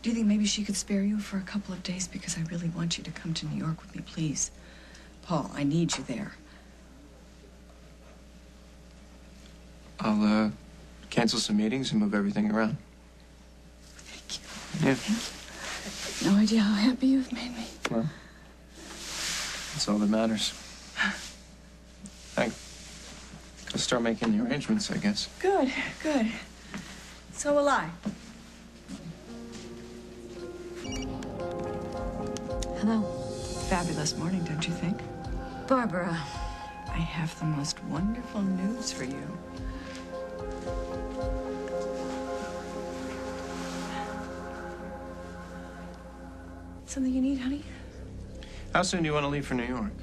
Do you think maybe she could spare you for a couple of days? Because I really want you to come to New York with me, please. Paul, I need you there. I'll, cancel some meetings and move everything around. Thank you. Yeah. Thank you. No idea how happy you've made me. Well, that's all that matters. I'll start making the arrangements, I guess. Good, good. So will I. Hello. Fabulous morning, don't you think? Barbara. I have the most wonderful news for you. Something you need, honey? How soon do you want to leave for New York?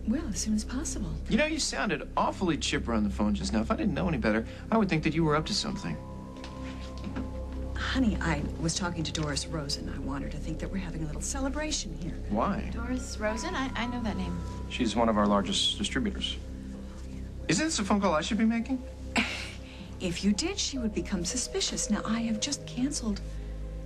Well, as soon as possible. You know, you sounded awfully chipper on the phone just now. If I didn't know any better, I would think that you were up to something. Honey, I was talking to Doris Rosen. I want her to think that we're having a little celebration here. Why? Doris Rosen? I know that name. She's one of our largest distributors. Isn't this a phone call I should be making? If you did, she would become suspicious. Now, I have just canceled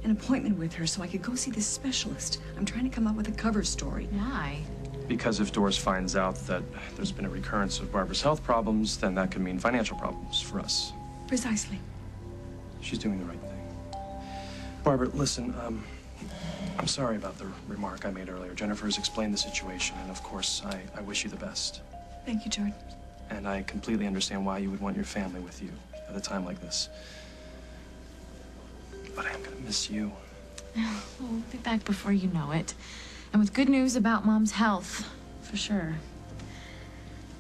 an appointment with her so I could go see this specialist. I'm trying to come up with a cover story. Why? Because if Doris finds out that there's been a recurrence of Barbara's health problems, then that could mean financial problems for us. Precisely. She's doing the right thing. Barbara, listen, I'm sorry about the remark I made earlier. Jennifer has explained the situation, and of course, I wish you the best. Thank you, Jordan. And I completely understand why you would want your family with you at a time like this. But I am gonna miss you. We'll be back before you know it. And with good news about Mom's health, for sure.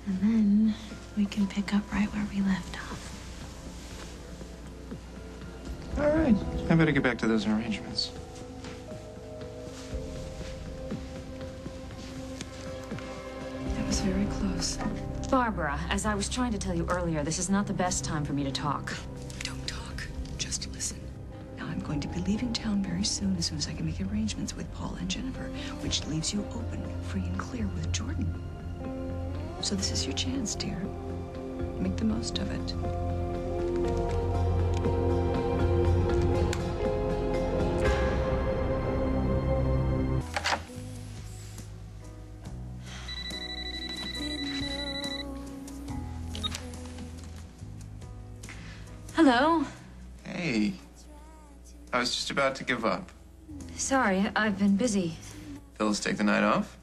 And then we can pick up right where we left off. All right. I better get back to those arrangements. That was very close. Barbara, as I was trying to tell you earlier, this is not the best time for me to talk. Don't talk. Just listen. Now, I'm going to be leaving town very soon as I can make arrangements with Paul and Jennifer, which leaves you open, free and clear with Jordan. So this is your chance, dear. Make the most of it. Hello. Hey. I was just about to give up. Sorry, I've been busy. Phyllis take the night off?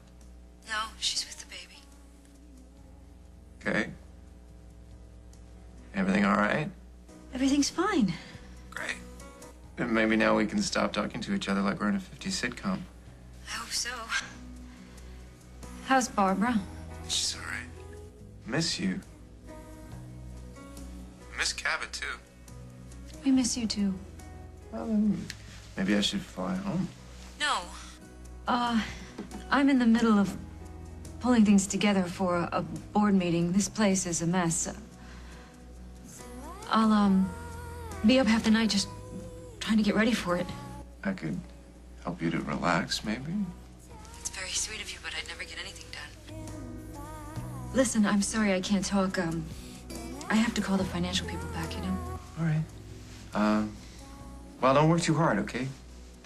No, she's with the baby. Okay. Everything all right? Everything's fine. Great. And maybe now we can stop talking to each other like we're in a 50s sitcom. I hope so. How's Barbara? She's all right. Miss you. Miss Cabot, too. We miss you too. Well, then maybe I should fly home. No. I'm in the middle of pulling things together for a board meeting. This place is a mess. I'll, be up half the night just trying to get ready for it. I could help you to relax, maybe. It's very sweet of you, but I'd never get anything done. Listen, I'm sorry I can't talk. I have to call the financial people back, you know? All right. Well, don't work too hard, okay?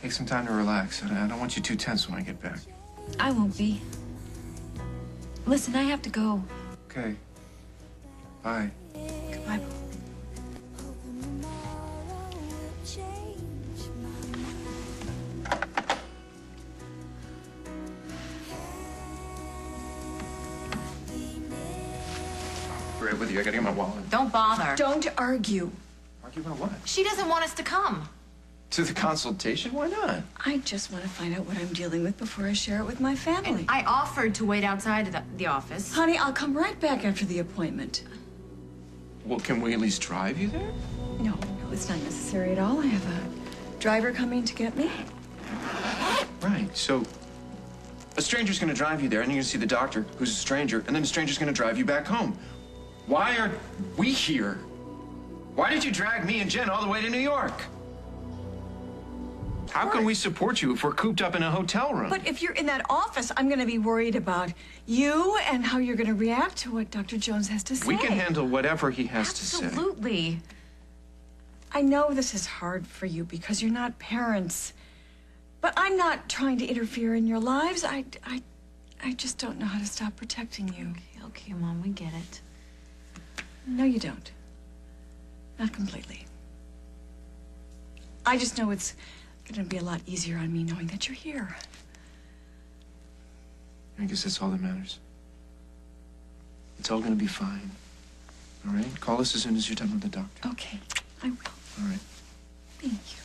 Take some time to relax. I don't want you too tense when I get back. I won't be. Listen, I have to go. Okay. Bye. Goodbye. Right with you. I gotta get my wallet. Don't bother. Don't argue. Argue about what? She doesn't want us to come. To the consultation? Why not? I just want to find out what I'm dealing with before I share it with my family. I offered to wait outside the office. Honey, I'll come right back after the appointment. Well, can we at least drive you there? No, it's not necessary at all. I have a driver coming to get me. Right, so a stranger's gonna drive you there, and you're gonna see the doctor, who's a stranger, and then the stranger's gonna drive you back home. Why are we here? Why did you drag me and Jen all the way to New York? How can we support you if we're cooped up in a hotel room? But if you're in that office, I'm going to be worried about you and how you're going to react to what Dr. Jones has to say. We can handle whatever he has to say. Absolutely. I know this is hard for you because you're not parents. But I'm not trying to interfere in your lives. I just don't know how to stop protecting you. Okay, Mom, we get it. No, you don't. Not completely. I just know it's going to be a lot easier on me knowing that you're here. I guess that's all that matters. It's all gonna be fine. All right? Call us as soon as you're done with the doctor. Okay, I will. All right. Thank you.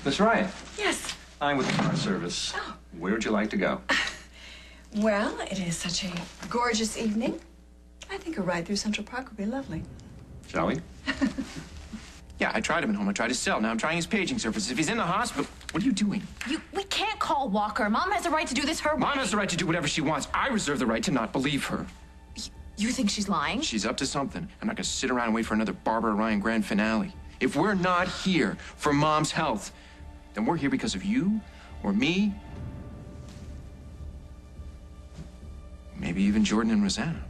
Miss Ryan, Yes. I'm with the car service. Oh. Where would you like to go? Well, it is such a gorgeous evening. I think a ride through Central Park would be lovely. Shall we? Yeah, I tried him at home. I tried his cell. Now I'm trying his paging service. If he's in the hospital, what are you doing? We can't call Walker. Mom has the right to do this her way. Mom has the right to do whatever she wants. I reserve the right to not believe her. You think she's lying? She's up to something. I'm not gonna sit around and wait for another Barbara Ryan grand finale. If we're not here for Mom's health, then we're here because of you or me. Maybe even Jordan and Rosanna.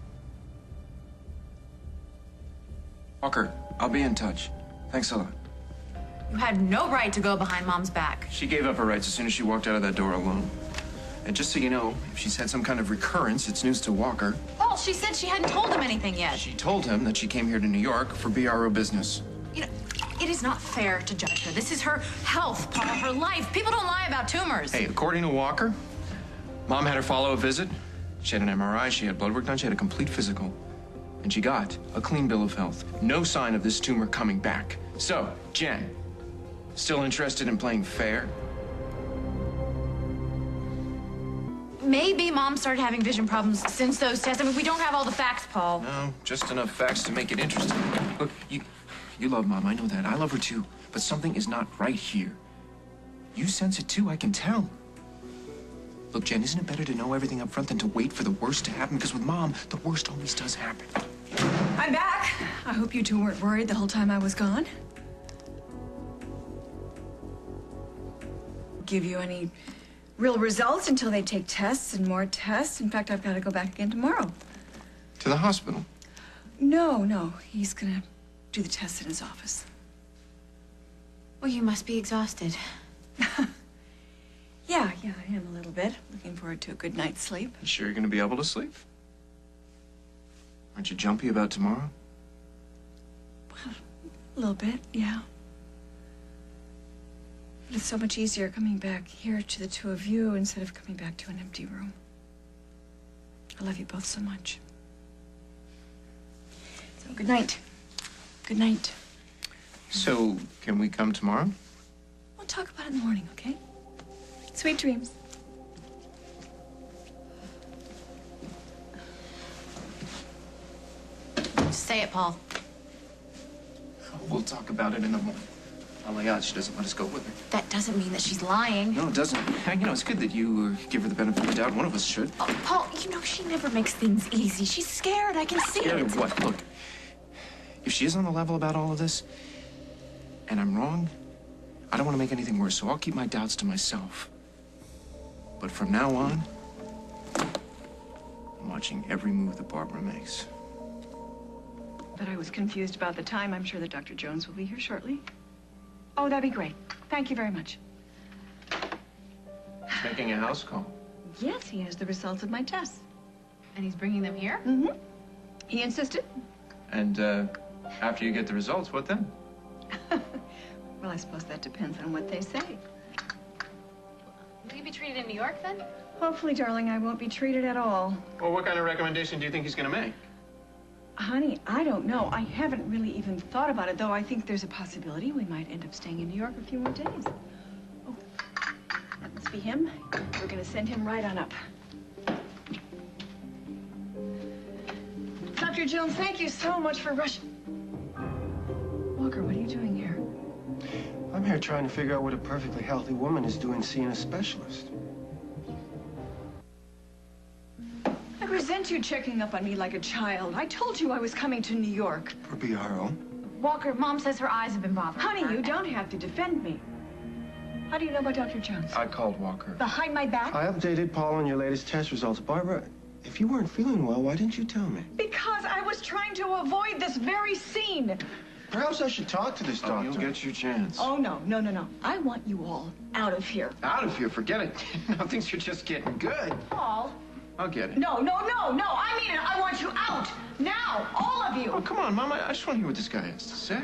Walker, I'll be in touch. Thanks a lot. You had no right to go behind Mom's back. She gave up her rights as soon as she walked out of that door alone. And just so you know, if she's had some kind of recurrence, it's news to Walker. Paul, she said she hadn't told him anything yet. She told him that she came here to New York for BRO business. You know, it is not fair to judge her. This is her health, Paul, her life. People don't lie about tumors. Hey, according to Walker, Mom had her follow-up visit. She had an MRI, she had blood work done, she had a complete physical. And she got a clean bill of health. No sign of this tumor coming back. So, Jen, still interested in playing fair? Maybe Mom started having vision problems since those tests. I mean, we don't have all the facts, Paul. No, just enough facts to make it interesting. Look, you love Mom, I know that. I love her too. But something is not right here. You sense it too, I can tell. Look, Jen, isn't it better to know everything up front than to wait for the worst to happen? Because with Mom, the worst always does happen. I'm back. I hope you two weren't worried the whole time I was gone. Give you any real results until they take tests and more tests. In fact, I've got to go back again tomorrow. To the hospital? No. He's gonna do the tests in his office. Well, you must be exhausted. Yeah, I am a little bit. Looking forward to a good night's sleep. You sure you're gonna be able to sleep? Aren't you jumpy about tomorrow? Well, a little bit, yeah. But it's so much easier coming back here to the two of you instead of coming back to an empty room. I love you both so much. So, good night. Good night. So, can we come tomorrow? We'll talk about it in the morning, okay? Sweet dreams. Say it, Paul. We'll talk about it in the morning. Oh my God, she doesn't let us go with her. That doesn't mean that she's lying. No, it doesn't. You know, it's good that you give her the benefit of the doubt. One of us should. Oh, Paul, you know she never makes things easy. She's scared. I can see Scared it. of what? Look, if she is on the level about all of this, and I'm wrong, I don't want to make anything worse, so I'll keep my doubts to myself. But from now on, I'm watching every move that Barbara makes. But I was confused about the time. I'm sure that Dr. Jones will be here shortly. Oh, that'd be great. Thank you very much. He's making a house call. Yes, he has the results of my tests. And he's bringing them here? Mm-hmm. He insisted. And after you get the results, what then? Well, I suppose that depends on what they say. Will you be treated in New York, then? Hopefully, darling, I won't be treated at all. Well, what kind of recommendation do you think he's going to make? Honey, I don't know. I haven't really even thought about it, though I think there's a possibility we might end up staying in New York a few more days. Oh, that must be him. We're going to send him right on up. Dr. Jones, thank you so much for rushing. Walker, what are you doing here? I'm here trying to figure out what a perfectly healthy woman is doing seeing a specialist. I resent you checking up on me like a child. I told you I was coming to New York. For BRO. Walker, Mom says her eyes have been bothering her. Honey, you don't have to defend me. How do you know about Dr. Jones? I called Walker. Behind my back? I updated Paul on your latest test results. Barbara, if you weren't feeling well, why didn't you tell me? Because I was trying to avoid this very scene. Perhaps I should talk to this Oh, doctor. you'll get your chance. Oh, no. I want you all out of here. Out of here, forget it. Now things are just getting good. Paul. I'll get it. No. I mean it. I want you out. Now. All of you. Oh, come on, Mom. I just want to hear what this guy has to say.